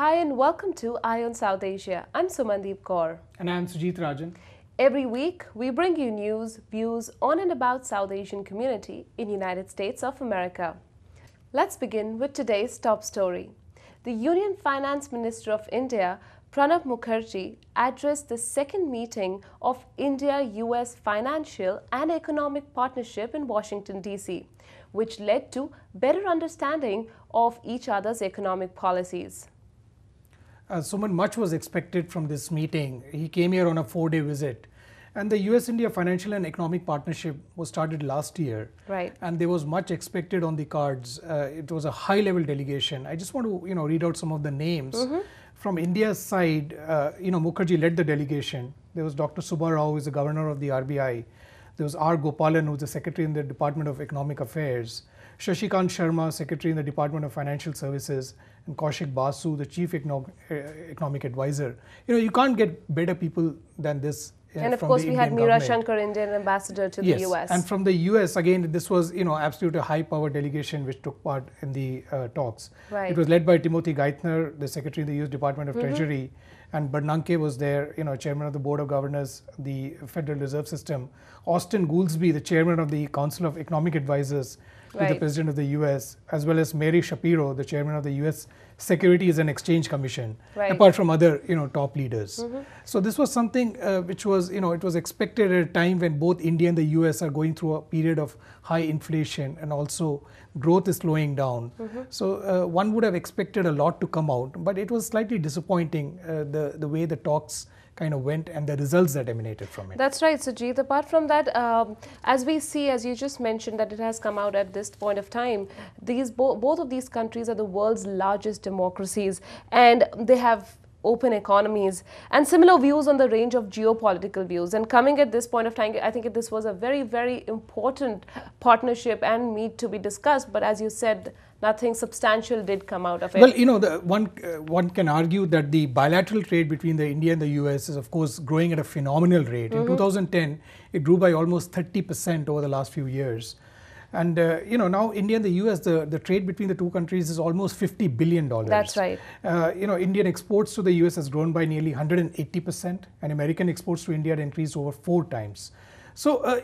Hi and welcome to Eye on South Asia. I'm Sumandeep Kaur. And I'm Sujeet Rajan. Every week, we bring you news, views on and about South Asian community in United States of America. Let's begin with today's top story. The Union Finance Minister of India, Pranab Mukherjee, addressed the second meeting of India-US Financial and Economic Partnership in Washington, D.C., which led to better understanding of each other's economic policies. Suman, much was expected from this meeting. He came here on a 4-day visit. And the US-India Financial and Economic Partnership was started last year. Right. And there was much expected on the cards. It was a high-level delegation. I just want to read out some of the names. From India's side, Mukherjee led the delegation. There was Dr. Subba Rao, who is the governor of the RBI. There was R. Gopalan, who is the secretary in the Department of Economic Affairs. Shashikant Sharma, secretary in the Department of Financial Services. And Kaushik Basu, the chief economic advisor. You can't get better people than this. And of course, we had Meera Shankar, Indian ambassador to the US. And from the US, again, this was, absolute a high-powered delegation which took part in the talks. Right. It was led by Timothy Geithner, the secretary in the US Department of Treasury, and Bernanke was there, chairman of the Board of Governors, the Federal Reserve System. Austin Goolsbee, the chairman of the Council of Economic Advisors, with the president of the US, as well as Mary Shapiro, the chairman of the US Securities and Exchange Commission, apart from other, top leaders. So this was something which was, it was expected at a time when both India and the US are going through a period of high inflation and also growth is slowing down. So one would have expected a lot to come out, but it was slightly disappointing the way the talks kind of went and the results that emanated from it. That's right, Sujeet. Apart from that, as we see, as you just mentioned, that it has come out at this point of time, both of these countries are the world's largest democracies, and they have open economies and similar views on the range of geopolitical views. And coming at this point of time, I think this was a very, very important partnership and meet to be discussed. But as you said, nothing substantial did come out of it. Well, one can argue that the bilateral trade between the India and the US is, of course, growing at a phenomenal rate. In 2010, it grew by almost 30% over the last few years. And now India and the US, the trade between the two countries is almost $50 billion. That's right. Indian exports to the US has grown by nearly 180%, and American exports to India had increased over 4 times. So,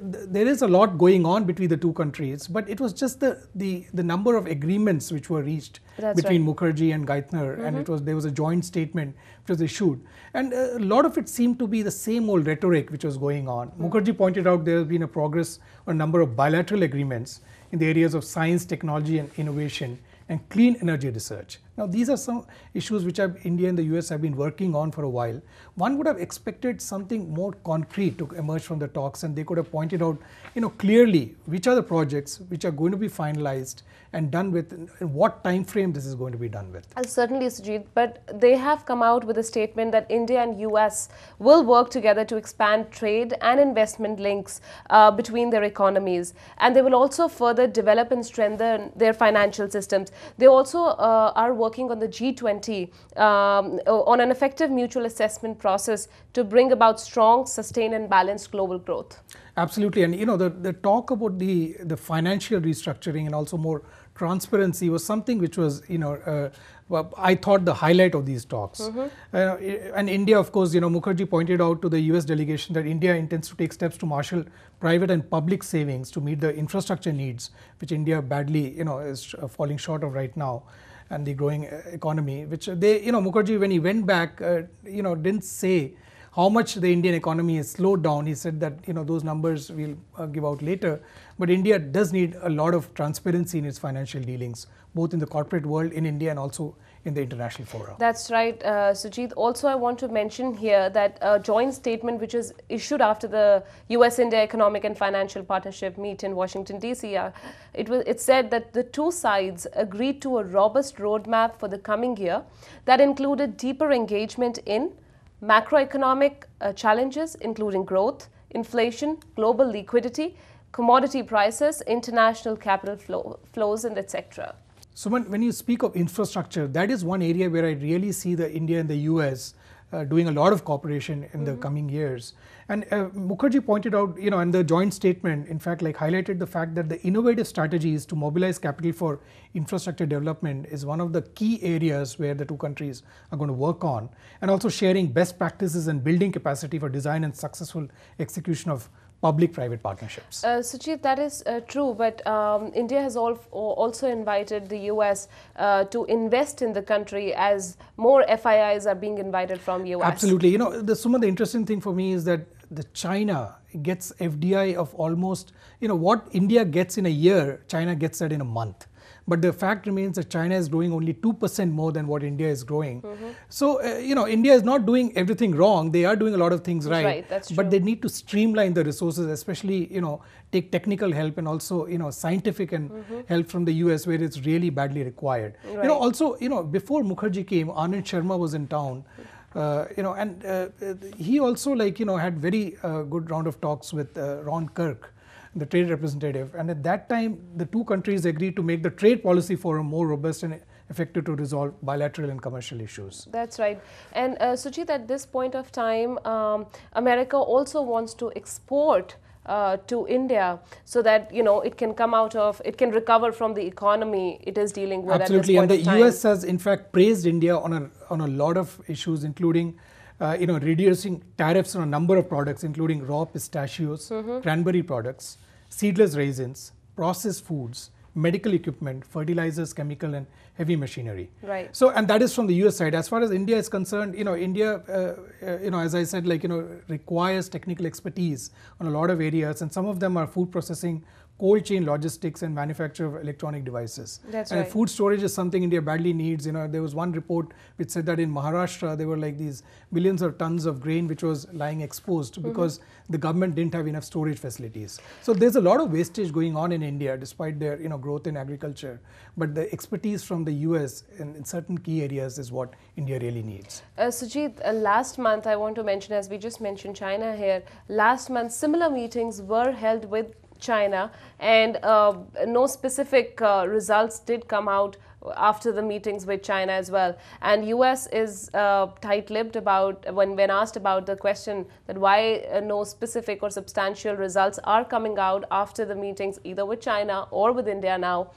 there is a lot going on between the two countries, but it was just the number of agreements which were reached between Mukherjee and Geithner, and there was a joint statement which was issued. And a lot of it seemed to be the same old rhetoric which was going on. Mukherjee pointed out there has been a progress on a number of bilateral agreements in the areas of science, technology and innovation and clean energy research. Now, these are some issues which India and the US have been working on for a while. One would have expected something more concrete to emerge from the talks, and they could have pointed out, clearly which are the projects which are going to be finalized and done with, in what time frame this is going to be done with. Certainly, Sujeet, but they have come out with a statement that India and US will work together to expand trade and investment links between their economies, and they will also further develop and strengthen their financial systems. They also are working on the G20 on an effective mutual assessment process to bring about strong, sustained and balanced global growth. Absolutely, and the talk about the financial restructuring and also more transparency was something which was I thought the highlight of these talks. And India, of course, Mukherjee pointed out to the US delegation that India intends to take steps to marshal private and public savings to meet the infrastructure needs, which India badly is falling short of right now, and the growing economy, which Mukherjee, when he went back, didn't say how much the Indian economy has slowed down. He said that those numbers we'll give out later, but India does need a lot of transparency in its financial dealings, both in the corporate world in India and also in the international fora. That's right, Sujeet. Also, I want to mention here that a joint statement which is issued after the US-India Economic and Financial Partnership meet in Washington, D.C. It said that the two sides agreed to a robust roadmap for the coming year that included deeper engagement in macroeconomic challenges, including growth, inflation, global liquidity, commodity prices, international capital flows, and etc. So when you speak of infrastructure, that is one area where I really see the India and the US doing a lot of cooperation in the coming years. And Mukherjee pointed out, in the joint statement, in fact, like highlighted the fact that the innovative strategies to mobilize capital for infrastructure development is one of the key areas where the two countries are going to work on, and also sharing best practices and building capacity for design and successful execution of public-private partnerships. Sujeet, that is true, but India has also invited the US to invest in the country as more FIIs are being invited from US. Absolutely. The interesting thing for me is that the China gets FDI of almost, what India gets in a year, China gets that in a month. But the fact remains that China is growing only 2% more than what India is growing. So, India is not doing everything wrong. They are doing a lot of things right. That's true. But they need to streamline the resources, especially, take technical help and also, scientific and help from the US where it's really badly required. Right. Also, before Mukherjee came, Anand Sharma was in town. He also had very good round of talks with Ron Kirk, the trade representative, and at that time the two countries agreed to make the trade policy forum more robust and effective to resolve bilateral and commercial issues. That's right. And Sujeet, at this point of time, America also wants to export to India so that it can recover from the economy it is dealing with. Absolutely, at this point and the US has in fact praised India on a lot of issues, including reducing tariffs on a number of products, including raw pistachios, cranberry products, seedless raisins, processed foods, medical equipment, fertilizers, chemical and heavy machinery. Right. So, and that is from the US side. As far as India is concerned, India, as I said, requires technical expertise on a lot of areas, and some of them are food processing, cold chain logistics and manufacture of electronic devices. That's and right. Food storage is something India badly needs. There was one report which said that in Maharashtra there were like these millions of tons of grain which was lying exposed because the government didn't have enough storage facilities. So there's a lot of wastage going on in India despite their growth in agriculture. But the expertise from the US in certain key areas is what India really needs. Sujeet, last month I want to mention, as we just mentioned China here, last month similar meetings were held with China, and no specific results did come out after the meetings with China as well. And US is tight-lipped about when asked about the question that why no specific or substantial results are coming out after the meetings either with China or with India now.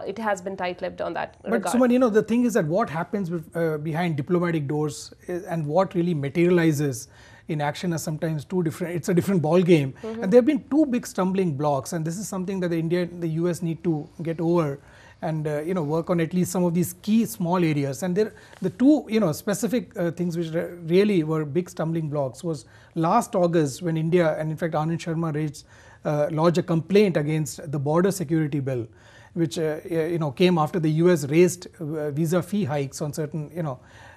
It has been tight-lipped on that regard. But Suman, the thing is that what happens behind diplomatic doors and what really materializes in action are sometimes two different. It's a different ball game, and there have been two big stumbling blocks, and this is something that the US need to get over, and work on at least some of these key small areas. And the two specific things which really were big stumbling blocks was last August when India, and in fact Anand Sharma lodged a complaint against the border security bill, which came after the US raised visa fee hikes on certain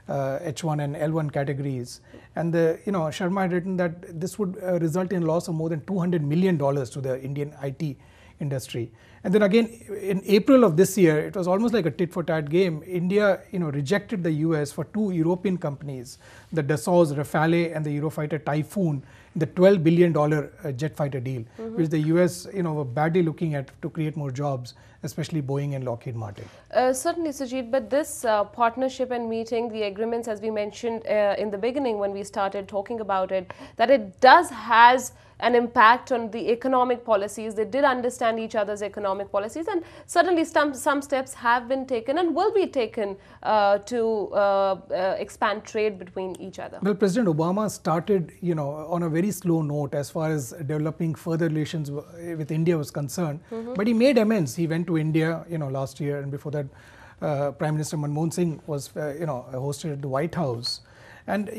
H1 and L1 categories, and Sharma had written that this would result in loss of more than $200 million to the Indian IT industry. And then again in April of this year, it was almost like a tit-for-tat game. India rejected the US for two European companies, the Dassault Rafale and the Eurofighter Typhoon, the $12 billion jet fighter deal, which the US were badly looking at to create more jobs, especially Boeing and Lockheed Martin. Certainly, Sujeet, but this partnership and meeting, the agreements, as we mentioned in the beginning when we started talking about it, that it has an impact on the economic policies. They did understand each other's economic policies, and certainly some steps have been taken and will be taken to expand trade between each other. Well, President Obama started, on a very slow note as far as developing further relations with India was concerned, but he made amends. He went to India, last year, and before that, Prime Minister Manmohan Singh was, hosted at the White House. And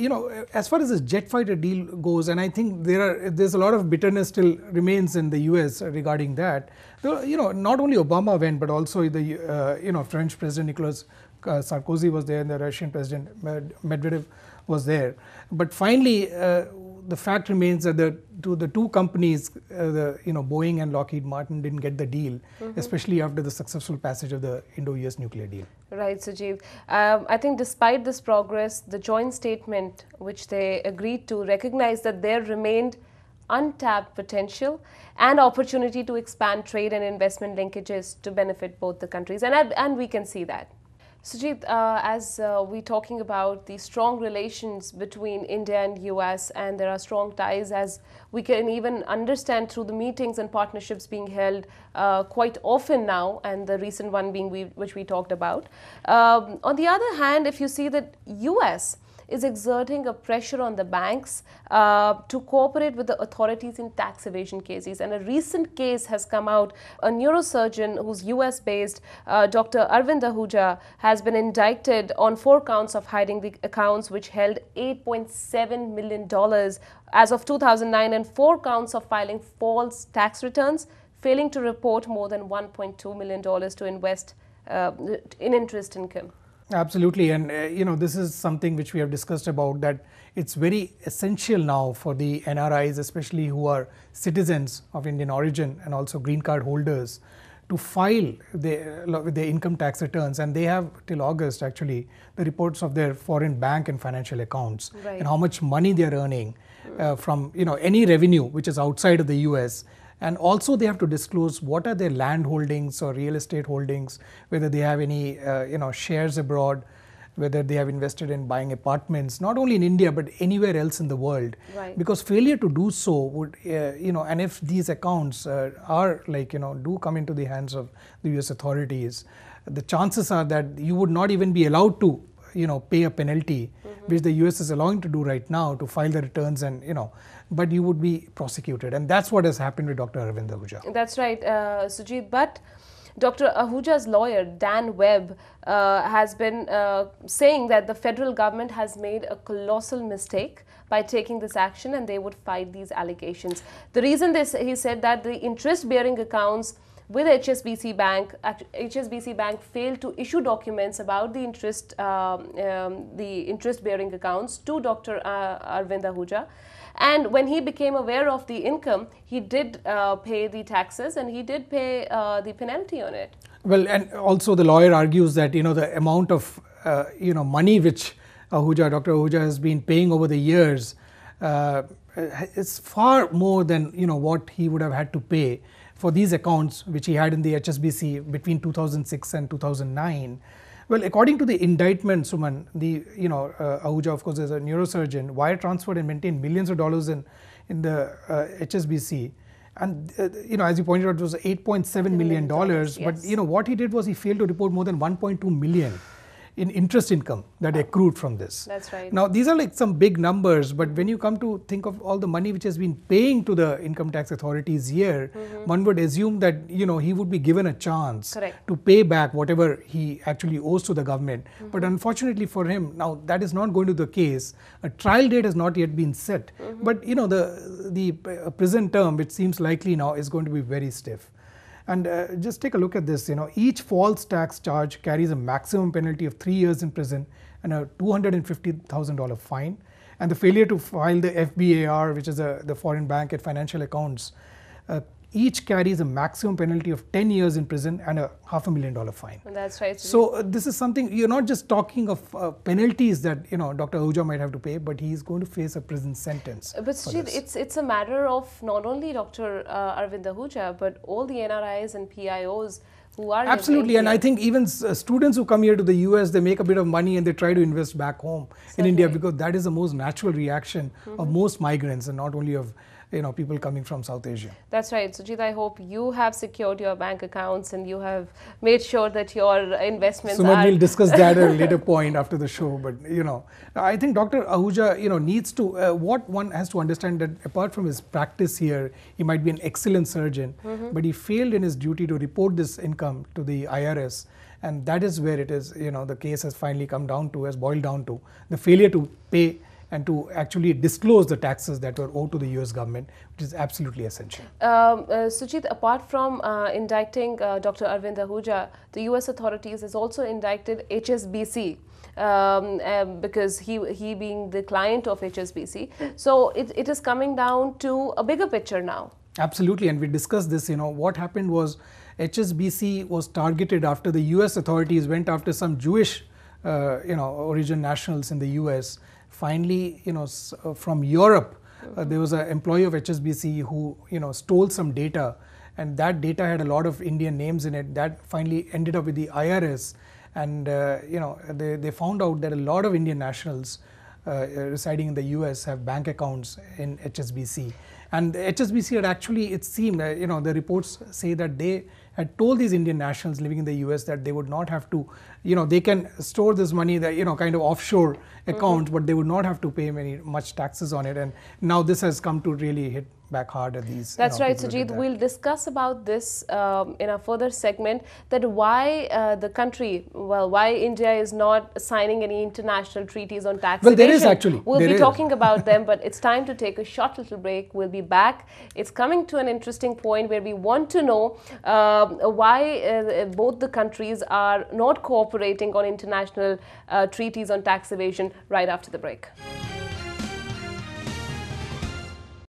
as far as this jet fighter deal goes, and I think there's a lot of bitterness still remains in the US regarding that. Not only Obama went, but also the French President Nicolas Sarkozy was there, and the Russian President Medvedev was there. But finally, the fact remains that the two companies, Boeing and Lockheed Martin, didn't get the deal, especially after the successful passage of the Indo-US nuclear deal. Right, Sujeet. I think despite this progress, the joint statement which they agreed to recognized that there remained untapped potential and opportunity to expand trade and investment linkages to benefit both the countries, and we can see that. Sujit, as we're talking about the strong relations between India and US, and there are strong ties, as we can even understand through the meetings and partnerships being held quite often now, and the recent one being which we talked about. On the other hand, if you see that US is exerting a pressure on the banks to cooperate with the authorities in tax evasion cases. And a recent case has come out. A neurosurgeon who's US based, Dr. Arvind Ahuja, has been indicted on 4 counts of hiding the accounts which held $8.7 million as of 2009, and 4 counts of filing false tax returns, failing to report more than $1.2 million to invest in interest income. Absolutely, and this is something which we have discussed about, that it's very essential now for the NRIs, especially who are citizens of Indian origin and also green card holders, to file their income tax returns, and they have till August actually the reports of their foreign bank and financial accounts, right, and how much money they are earning from any revenue which is outside of the US. And also they have to disclose what are their land holdings or real estate holdings, whether they have any shares abroad, whether they have invested in buying apartments, not only in India but anywhere else in the world. Right. Because failure to do so would, and if these accounts are do come into the hands of the US authorities, the chances are that you would not even be allowed to pay a penalty, which the US is allowing to do right now, to file the returns, and but you would be prosecuted, and that's what has happened with Dr. Arvind Ahuja. That's right, Sujit. But Dr. Ahuja's lawyer, Dan Webb, has been saying that the federal government has made a colossal mistake by taking this action, and they would fight these allegations. The reason he said that the interest-bearing accounts with HSBC Bank failed to issue documents about the interest-bearing accounts to Dr. Arvind Ahuja. And when he became aware of the income, he did pay the taxes, and he did pay the penalty on it. Well, and also the lawyer argues that the amount of money which Dr. Ahuja has been paying over the years is far more than what he would have had to pay for these accounts which he had in the HSBC between 2006 and 2009. Well, according to the indictment, Suman, Ahuja, of course, is a neurosurgeon, wire transferred and maintained millions of dollars in the HSBC. And, as you pointed out, it was $8.7 million. Yes. But, what he did was he failed to report more than 1.2 million in interest income that accrued from this. That's right. Now, these are like some big numbers, but when you come to think of all the money which has been paying to the income tax authorities here, one would assume that, he would be given a chance to pay back whatever he actually owes to the government. But unfortunately for him, now that is not going to be the case. A trial date has not yet been set. But, the prison term, which seems likely now, is going to be very stiff. And just take a look at this. Each false tax charge carries a maximum penalty of 3 years in prison and a $250,000 fine. And the failure to file the FBAR, which is the foreign bank and financial accounts, each carries a maximum penalty of 10 years in prison and a $500,000 fine. That's right. So this is something, you're not just talking of penalties that Dr. Ahuja might have to pay, but he's going to face a prison sentence. But Sujit, it's a matter of not only Dr. Arvind Ahuja, but all the NRIs and PIOs who are absolutely, and I think even students who come here to the US, they make a bit of money and they try to invest back home in India, because that is the most natural reaction of most migrants, and not only of people coming from South Asia. That's right. Sujit, I hope you have secured your bank accounts and you have made sure that your investments are... We'll discuss that at a later point after the show. But, I think Dr. Ahuja, needs to, what one has to understand, that apart from his practice here, he might be an excellent surgeon, but he failed in his duty to report this income to the IRS. And that is where it is, the case has finally has boiled down to the failure to pay and to actually disclose the taxes that were owed to the US government, which is absolutely essential. Sujit, apart from indicting Dr. Arvind Ahuja, the US authorities has also indicted HSBC because he being the client of HSBC. So it is coming down to a bigger picture now. Absolutely, and we discussed this, what happened was HSBC was targeted after the US authorities went after some Jewish origin nationals in the US. Finally, from Europe, there was an employee of HSBC who, stole some data, and that data had a lot of Indian names in it. That finally ended up with the IRS, and they found out that a lot of Indian nationals residing in the US have bank accounts in HSBC. And HSBC had actually, it seemed, the reports say that they had told these Indian nationals living in the US that they would not have to, they can store this money, that kind of offshore accounts, but they would not have to pay much taxes on it. And now this has come to really hit back hard at these. That's right, Sujeet. We'll discuss about this in a further segment, that why the country, why India is not signing any international treaties on taxation. Well, there is actually. We'll be talking about them, but it's time to take a short little break. We'll be back. It's coming to an interesting point where we want to know why both the countries are not cooperating on international treaties on tax evasion right after the break.